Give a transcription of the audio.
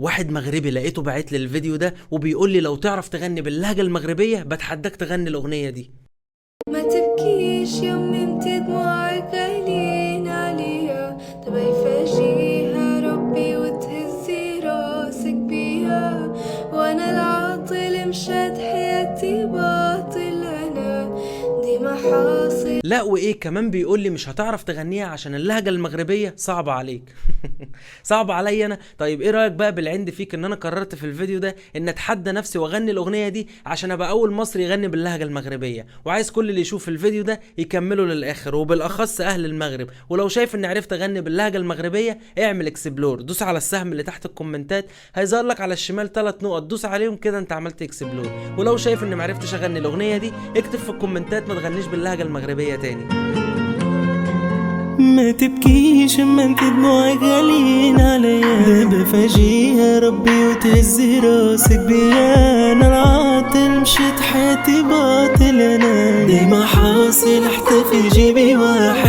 واحد مغربي لقيته باعت لي الفيديو ده وبيقول لي لو تعرف تغني باللهجة المغربية بتحداك تغني الأغنية دي. ما تبكيش يوم انت دموعك غاليين عليها، تبقى يفاجئها ربي وتهزي راسك بيها، وانا العاطل مشات حياتي باطل، انا دي ما حاصل. لا وايه كمان بيقول لي مش هتعرف تغنيها عشان اللهجة المغربية صعبة عليك. صعبة عليا انا. طيب ايه رأيك بقى بالعند فيك ان انا قررت في الفيديو ده ان اتحدى نفسي واغني الاغنية دي عشان ابقى اول مصري يغني باللهجة المغربية، وعايز كل اللي يشوف الفيديو ده يكمله للاخر وبالاخص اهل المغرب. ولو شايف اني عرفت اغني باللهجة المغربية اعمل اكسبلور، دوس على السهم اللي تحت الكومنتات هيظهر لك على الشمال 3 نقط، دوس عليهم كده انت عملت اكسبلور. ولو شايف اني معرفتش اغني الاغنية دي اكتب في الكومنتات ما تغنيش باللهجة المغربية تاني. ما تبكيش اما انت دموعك غاليين عليا، ده بفاجئها ربي وتهزي راسك بيا، انا العاطل مشيت حياتي باطل، انا دي ما حاصل حتى في جيبي واحد